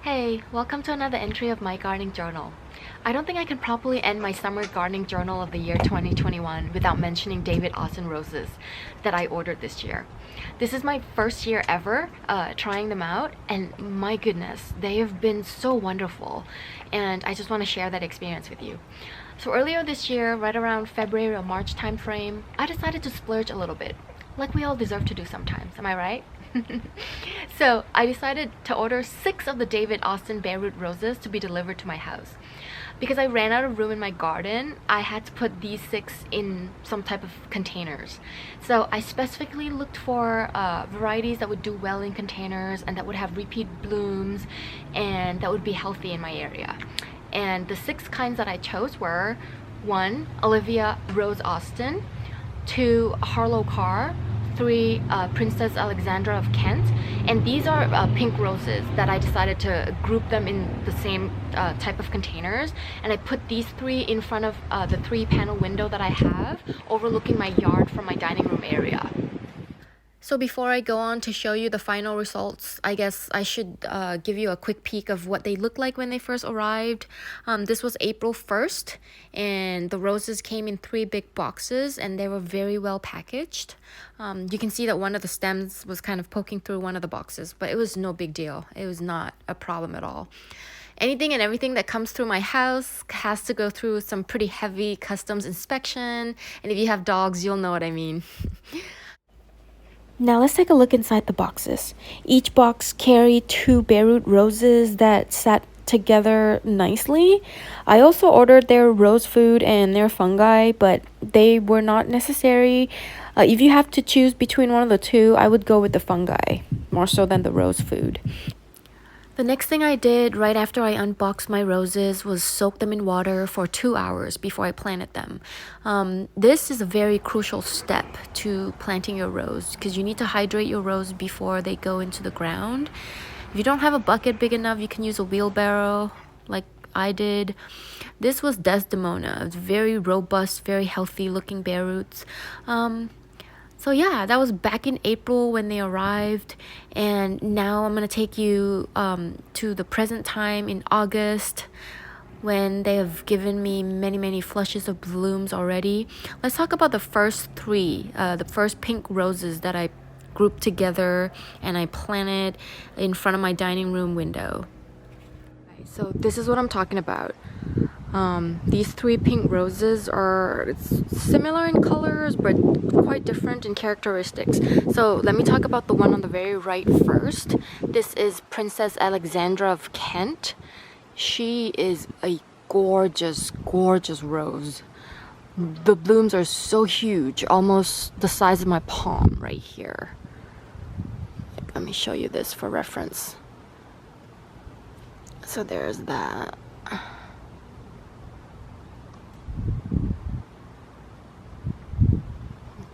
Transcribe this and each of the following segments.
Hey, welcome to another entry of my gardening journal. I don't think I can properly end my summer gardening journal of the year 2021 without mentioning David Austin roses that I ordered this year. This is my first year ever trying them out, and my goodness, they have been so wonderful, and I just want to share that experience with you. So earlier this year, right around February or March time frame, I decided to splurge a little bit, like we all deserve to do sometimes, am I right? So I decided to order 6 of the David Austin bare root roses to be delivered to my house. Because I ran out of room in my garden, I had to put these 6 in some type of containers. So I specifically looked for varieties that would do well in containers and that would have repeat blooms and that would be healthy in my area. And the 6 kinds that I chose were 1. Olivia Rose Austin, 2. Harlow Carr, 3. Princess Alexandra of Kent, and these are pink roses that I decided to group them in the same type of containers, and I put these 3 in front of the 3-panel window that I have overlooking my yard from my dining room area. So before I go on to show you the final results, I guess I should give you a quick peek of what they looked like when they first arrived. This was April 1st, and the roses came in 3 big boxes, and they were very well packaged. You can see that one of the stems was kind of poking through one of the boxes, but it was no big deal. It was not a problem at all. Anything and everything that comes through my house has to go through some pretty heavy customs inspection, and if you have dogs, you'll know what I mean. Now let's take a look inside the boxes. Each box carried 2 bare root roses that sat together nicely. I also ordered their rose food and their fungi, but they were not necessary. If you have to choose between one of the 2, I would go with the fungi more so than the rose food. The next thing I did right after I unboxed my roses was soak them in water for 2 hours before I planted them. This is a very crucial step to planting your rose because you need to hydrate your rose before they go into the ground. If you don't have a bucket big enough, you can use a wheelbarrow like I did. This was Desdemona. It's very robust, very healthy looking bare roots. So yeah, that was back in April when they arrived, and now I'm going to take you to the present time in August when they have given me many flushes of blooms already. Let's talk about the first 3, the first pink roses that I grouped together and I planted in front of my dining room window. So this is what I'm talking about. These 3 pink roses are similar in colors but quite different in characteristics. So let me talk about the one on the very right first. This is Princess Alexandra of Kent. She is a gorgeous rose. The blooms are so huge, almost the size of my palm right here. Let me show you this for reference. So there's that.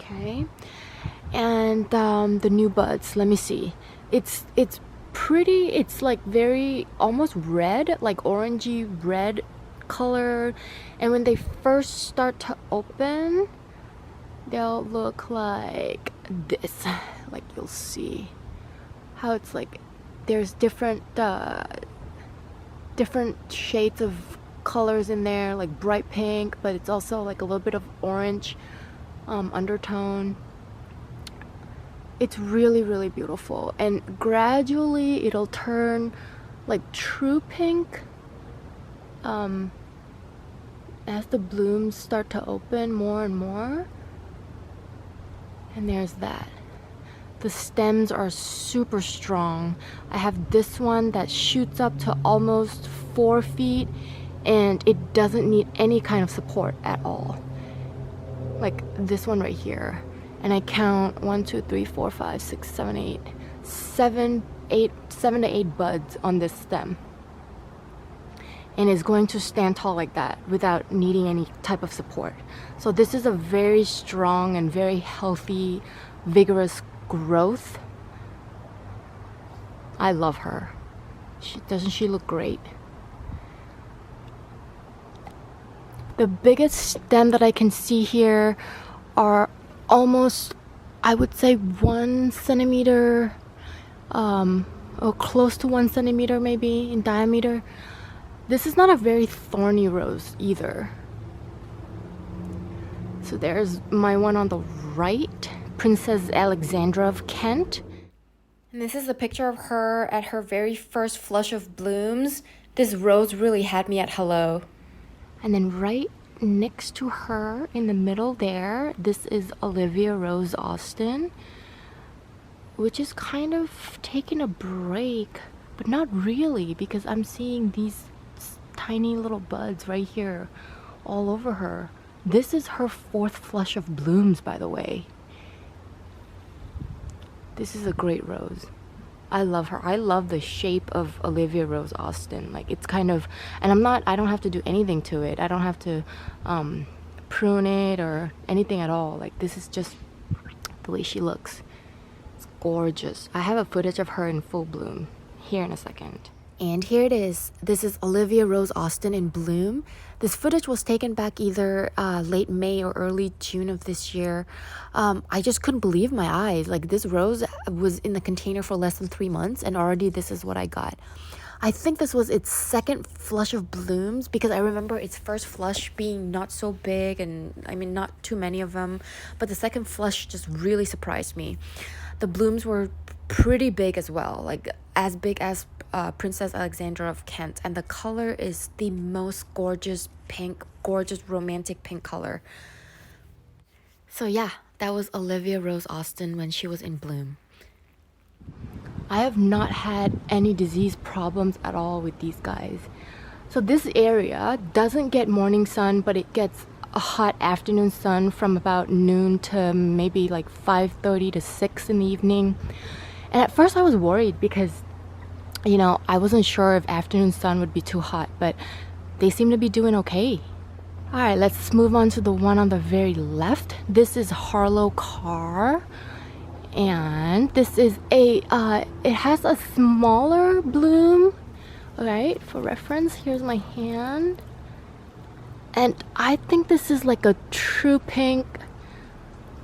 Okay, and the new buds, let me see. It's pretty. It's like very almost red, like orangey red color, and when they first start to open, they'll look like this. Like you'll see how it's like there's different shades of colors in there, like bright pink, but it's also like a little bit of orange undertone. It's really beautiful, and gradually it'll turn like true pink as the blooms start to open more and more. And there's that. The stems are super strong. I have this one that shoots up to almost 4 feet, and it doesn't need any kind of support at all. Like this one right here, and I count 1, 2, 3, 4, 5, 6, 7, 8, 7 to 8 buds on this stem, and it's going to stand tall like that without needing any type of support. So this is a very strong and very healthy, vigorous growth. I love her. Doesn't she look great? The biggest stem that I can see here are almost, I would say, 1 centimeter oh, close to 1 centimeter maybe in diameter. This is not a very thorny rose either. So there's my one on the right, Princess Alexandra of Kent. And this is a picture of her at her very first flush of blooms. This rose really had me at hello. And then right next to her in the middle there, this is Olivia Rose Austin, which is kind of taking a break, but not really, because I'm seeing these tiny little buds right here all over her. This is her fourth flush of blooms, by the way. This is a great rose. I love her. I love the shape of Olivia Rose Austin. Like, it's kind of, and I don't have to do anything to it. I don't have to prune it or anything at all. Like, this is just the way she looks. It's gorgeous. I have a footage of her in full bloom here in a second. And here it is. This is Olivia Rose Austin in bloom. This footage was taken back either late May or early June of this year. I just couldn't believe my eyes. Like, this rose was in the container for less than 3 months and already this is what I got. I think this was its second flush of blooms, because I remember its first flush being not so big and I mean not too many of them, but the second flush just really surprised me. The blooms were pretty big as well, like as big as Princess Alexandra of Kent, and the color is the most gorgeous pink, gorgeous romantic pink color. So yeah, that was Olivia Rose Austin when she was in bloom. I have not had any disease problems at all with these guys. So this area doesn't get morning sun, but it gets a hot afternoon sun from about noon to maybe like 5:30 to 6 in the evening. And at first I was worried because, you know, I wasn't sure if afternoon sun would be too hot, but they seem to be doing okay. All right, let's move on to the one on the very left. This is Harlow Carr. And this is it has a smaller bloom. All right, for reference, here's my hand. And I think this is like a true pink,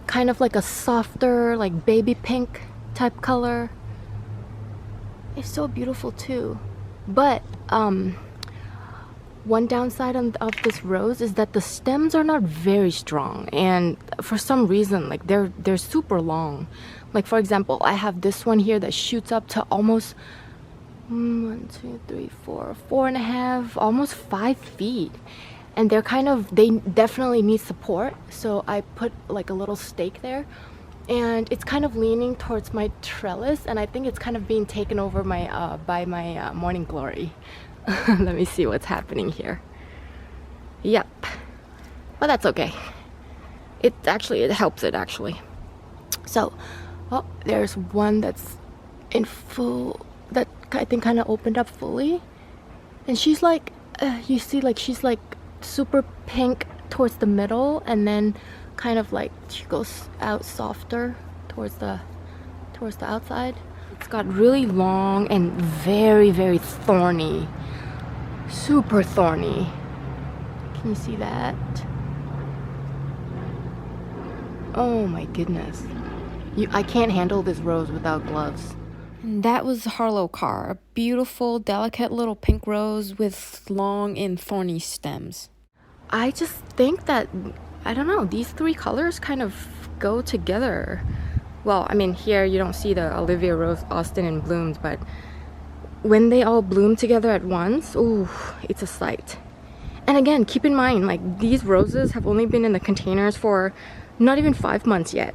kind of like a softer, like baby pink type color. It's so beautiful too. But one downside of this rose is that the stems are not very strong, and for some reason, like they're super long. Like, for example, I have this one here that shoots up to almost 1, 2, 3, 4, 4.5, almost 5 feet. And they definitely need support. So I put like a little stake there, and it's kind of leaning towards my trellis, and I think it's kind of being taken over by my morning glory. Let me see what's happening here. Yep, but that's okay. It helps it actually. So, oh, there's one that's in full, that I think kind of opened up fully, and she's like, you see, like she's like super pink towards the middle, and then kind of like she goes out softer towards the outside. It's got really long and very, very thorny, super thorny. Can you see that? Oh my goodness. I can't handle this rose without gloves. And that was Harlow Carr, a beautiful, delicate little pink rose with long and thorny stems. I just think that, I don't know, these three colors kind of go together. Well, I mean, here you don't see the Olivia Rose Austin in blooms, but when they all bloom together at once, ooh, it's a sight. And again, keep in mind, like, these roses have only been in the containers for not even 5 months yet.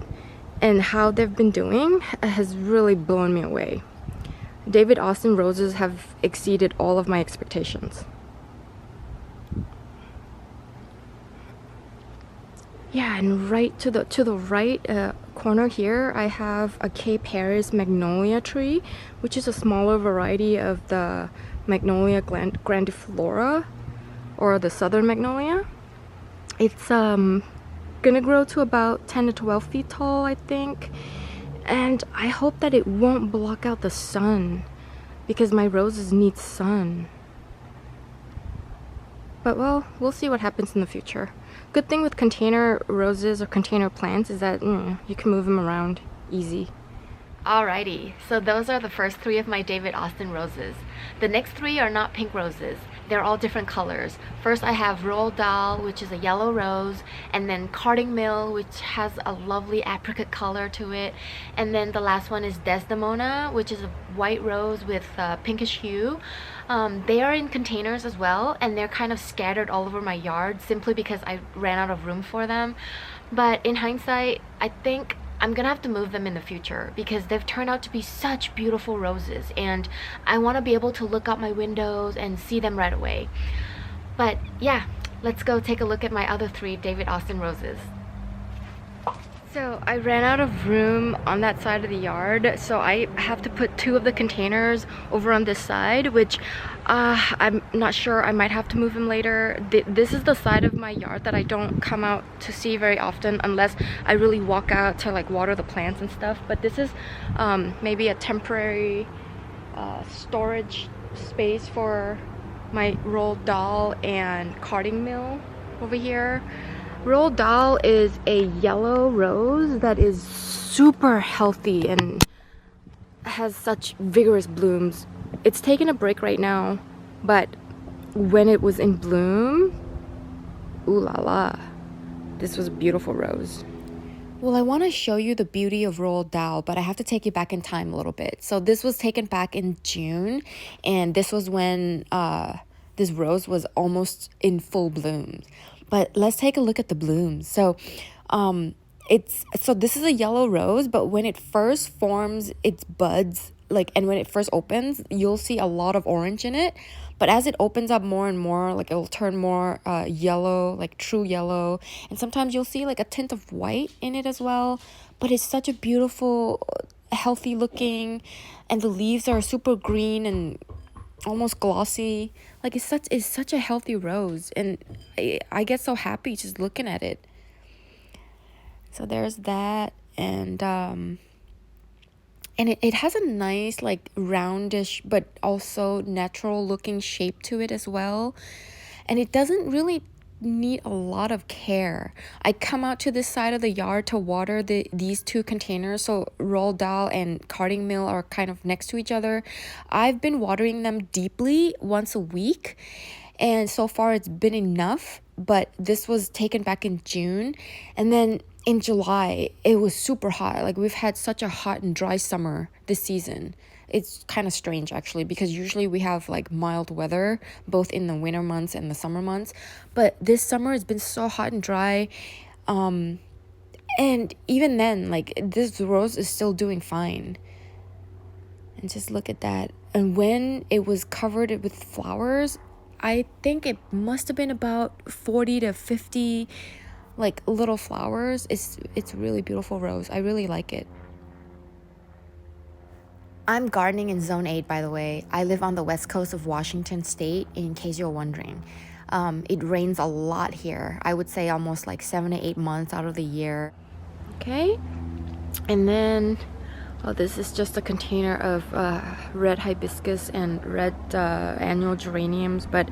And how they've been doing has really blown me away. David Austin roses have exceeded all of my expectations. Yeah, and right to the right corner here, I have a Cape Harris magnolia tree, which is a smaller variety of the Magnolia grandiflora, or the southern magnolia. It's gonna grow to about 10 to 12 feet tall, I think, and I hope that it won't block out the sun, because my roses need sun. But well, we'll see what happens in the future. Good thing with container roses or container plants is that you can move them around easy. Alrighty, so those are the first three of my David Austin roses. The next three are not pink roses. They're all different colors. First I have Roald Dahl, which is a yellow rose, and then Carding Mill, which has a lovely apricot color to it. And then the last one is Desdemona, which is a white rose with pinkish hue. They are in containers as well, and they're kind of scattered all over my yard simply because I ran out of room for them. But in hindsight, I think I'm gonna have to move them in the future because they've turned out to be such beautiful roses, and I want to be able to look out my windows and see them right away. But yeah, let's go take a look at my other three David Austin roses. So I ran out of room on that side of the yard, so I have to put two of the containers over on this side, which I'm not sure, I might have to move them later. This is the side of my yard that I don't come out to see very often unless I really walk out to like water the plants and stuff. But this is maybe a temporary storage space for my Roald Dahl and Carding Mill over here. Roald Dahl is a yellow rose that is super healthy and has such vigorous blooms. It's taking a break right now, but when it was in bloom, ooh la la, this was a beautiful rose. Well, I want to show you the beauty of Roald Dahl, but I have to take you back in time a little bit. So this was taken back in June, and this was when this rose was almost in full bloom. But let's take a look at the blooms. So this is a yellow rose, but when it first forms its buds, and when it first opens, you'll see a lot of orange in it. But as it opens up more and more, like, it'll turn more yellow, like true yellow. And sometimes you'll see like a tint of white in it as well. But it's such a beautiful, healthy looking, and the leaves are super green and almost glossy. Like, it's such a healthy rose, and I get so happy just looking at it. So there's that, and it has a nice, like, roundish but also natural looking shape to it as well, and it doesn't really need a lot of care. I come out to this side of the yard to water these two containers. So Roald Dahl and Carding Mill are kind of next to each other. I've been watering them deeply once a week, and so far it's been enough. But this was taken back in June, and then in July it was super hot. Like, we've had such a hot and dry summer this season. It's kind of strange actually, because usually we have like mild weather both in the winter months and the summer months, but this summer it's been so hot and dry, and even then, like, this rose is still doing fine. And just look at that. And when it was covered with flowers, I think it must have been about 40 to 50 like little flowers. It's a really beautiful rose. I really like it. I'm gardening in Zone 8, by the way. I live on the west coast of Washington State, in case you're wondering. It rains a lot here. I would say almost like 7 to 8 months out of the year. Okay, and then this is just a container of red hibiscus and red annual geraniums. But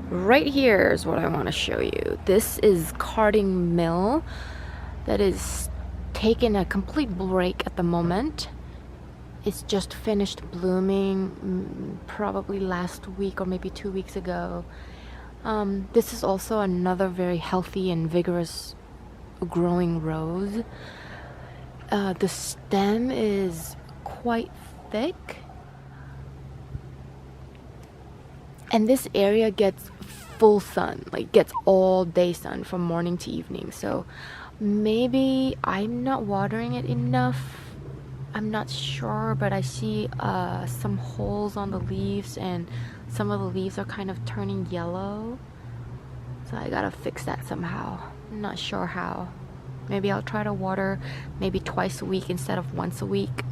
right here is what I want to show you. This is Carding Mill that is taking a complete break at the moment. It's just finished blooming probably last week or maybe 2 weeks ago. This is also another very healthy and vigorous growing rose. The stem is quite thick, and this area gets full sun, like gets all day sun from morning to evening. So maybe I'm not watering it enough. I'm not sure, but I see some holes on the leaves, and some of the leaves are kind of turning yellow. So I gotta fix that somehow. I'm not sure how. Maybe I'll try to water maybe twice a week instead of once a week.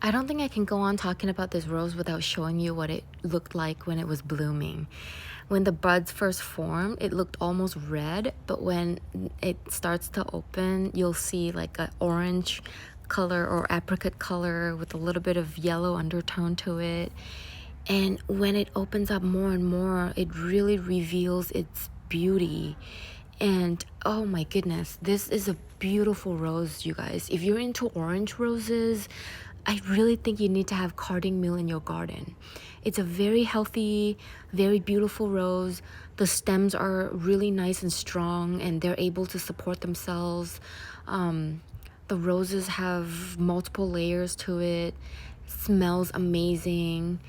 I don't think I can go on talking about this rose without showing you what it looked like when it was blooming. When the buds first formed, it looked almost red, but when it starts to open, you'll see like an orange color or apricot color with a little bit of yellow undertone to it. And when it opens up more and more, it really reveals its beauty. And oh my goodness, this is a beautiful rose, you guys. If you're into orange roses, I really think you need to have cardinal in your garden. It's a very healthy, very beautiful rose. The stems are really nice and strong, and they're able to support themselves. The roses have multiple layers to it. Smells amazing.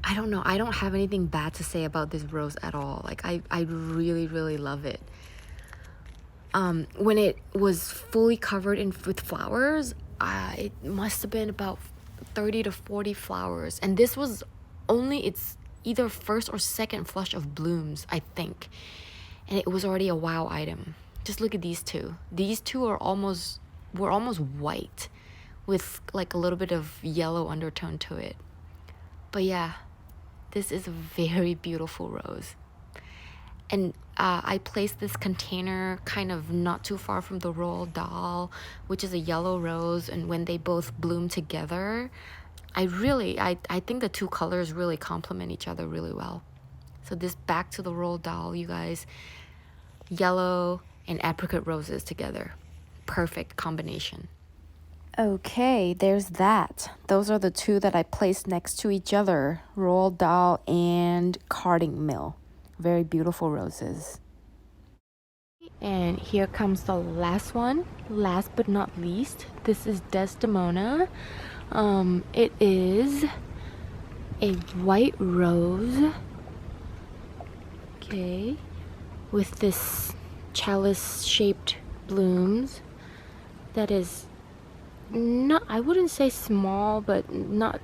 I don't know. I don't have anything bad to say about this rose at all. Like, I really, really love it. When it was fully covered with flowers, it must have been about 30 to 40 flowers. And this was only its either first or second flush of blooms, I think. And it was already a wow item. Just look at these two. These two were almost white with like a little bit of yellow undertone to it. But yeah, this is a very beautiful rose. And I placed this container kind of not too far from the Roald Dahl, which is a yellow rose. And when they both bloom together, I think the two colors really complement each other really well. So this back to the Roald Dahl, you guys. Yellow and apricot roses together. Perfect combination. Okay, there's that. Those are the two that I placed next to each other. Roald Dahl and cardinal. Very beautiful roses. And here comes the last one. Last but not least, this is Desdemona. It is a white rose. Okay. With this chalice-shaped blooms. That is not, I wouldn't say small, but not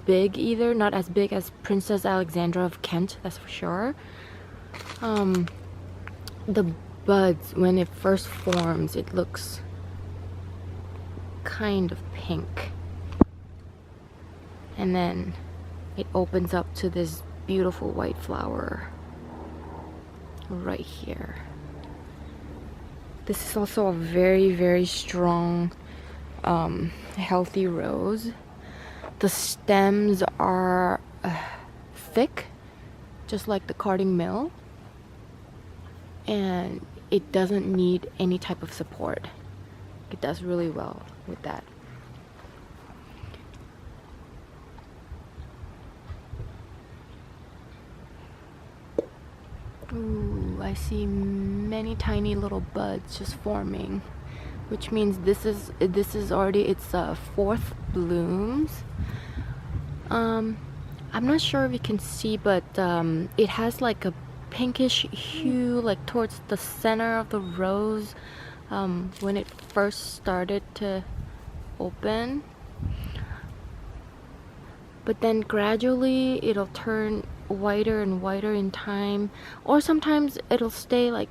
big either. Not as big as Princess Alexandra of Kent, that's for sure. The buds, when it first forms, it looks kind of pink. And then it opens up to this beautiful white flower right here. This is also a very, very strong, healthy rose. The stems are thick, just like the cardinal, and it doesn't need any type of support. It does really well with that. Ooh, I see many tiny little buds just forming, which means this is already its fourth blooms. I'm not sure if you can see, but it has like a pinkish hue like towards the center of the rose when it first started to open, but then gradually it'll turn whiter and whiter in time, or sometimes it'll stay like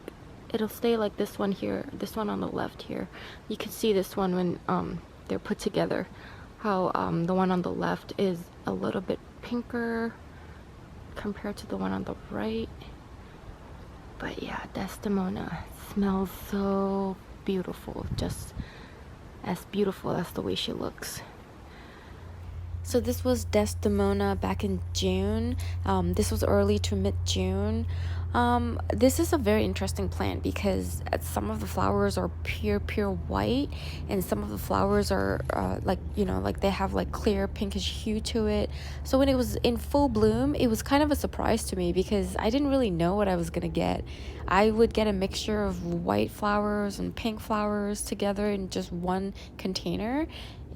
this one here, this one on the left here. You can see this one when they're put together, how the one on the left is a little bit pinker compared to the one on the right. But yeah, Desdemona smells so beautiful, just as beautiful as the way she looks. So this was Desdemona back in June. This was early to mid-June. This is a very interesting plant because some of the flowers are pure white, and some of the flowers are like they have like clear pinkish hue to it. So when it was in full bloom, it was kind of a surprise to me because I didn't really know what I was gonna get. I would get a mixture of white flowers and pink flowers together in just one container.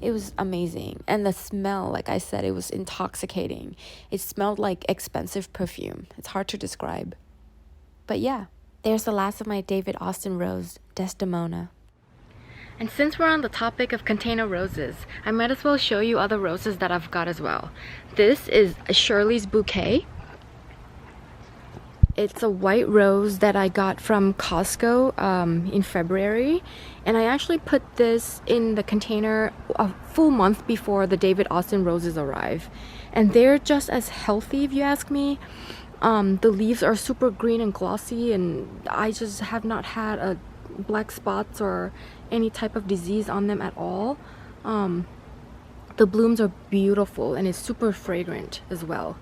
It was amazing. And the smell, like I said, it was intoxicating. It smelled like expensive perfume. It's hard to describe. But yeah, there's the last of my David Austin rose, Desdemona. And since we're on the topic of container roses, I might as well show you other roses that I've got as well. This is a Shirley's Bouquet. It's a white rose that I got from Costco in February. And I actually put this in the container a full month before the David Austin roses arrive. And they're just as healthy, if you ask me. The leaves are super green and glossy, and I just have not had black spots or any type of disease on them at all. The blooms are beautiful, and it's super fragrant as well.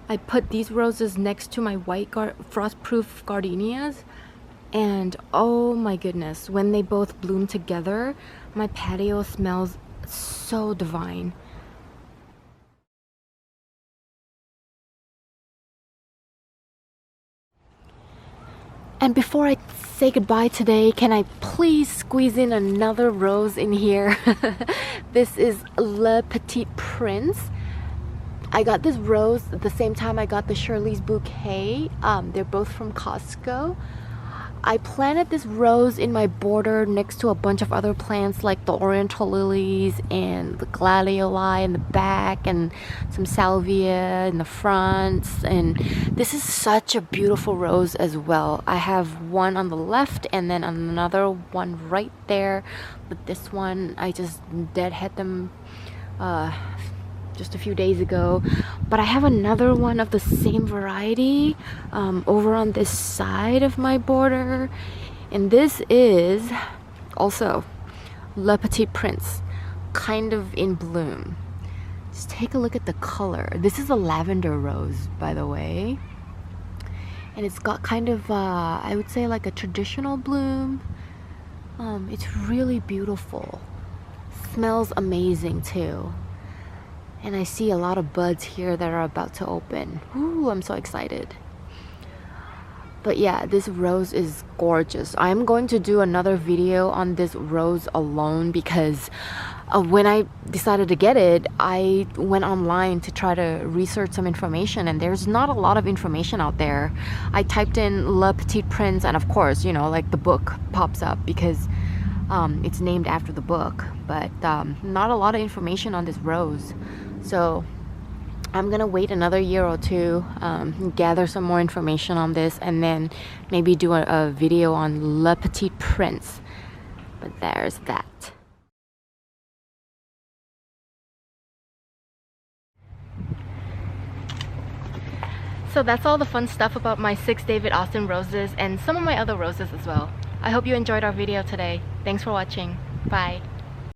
I put these roses next to my white frost-proof gardenias, And oh my goodness, when they both bloom together, my patio smells so divine. And before I say goodbye today, can I please squeeze in another rose in here? This is Le Petit Prince. I got this rose at the same time I got the Shirley's Bouquet. They're both from Costco. I planted this rose in my border next to a bunch of other plants like the oriental lilies and the gladioli in the back and some salvia in the front. And this is such a beautiful rose as well. I have one on the left and then another one right there. But this one, I just deadhead them just a few days ago. But I have another one of the same variety over on this side of my border, and this is also Le Petit Prince, kind of in bloom. Just take a look at the color. This is a lavender rose, by the way, and it's got kind of I would say like a traditional bloom. It's really beautiful, smells amazing too. And I see a lot of buds here that are about to open. Ooh, I'm so excited. But yeah, this rose is gorgeous. I'm going to do another video on this rose alone because when I decided to get it, I went online to try to research some information, and there's not a lot of information out there. I typed in Le Petit Prince, and of course, you know, like the book pops up because it's named after the book, but not a lot of information on this rose. So I'm gonna wait another year or two, gather some more information on this, and then maybe do a video on Le Petit Prince. But there's that. So that's all the fun stuff about my 6 David Austin roses and some of my other roses as well. I hope you enjoyed our video today. Thanks for watching. Bye.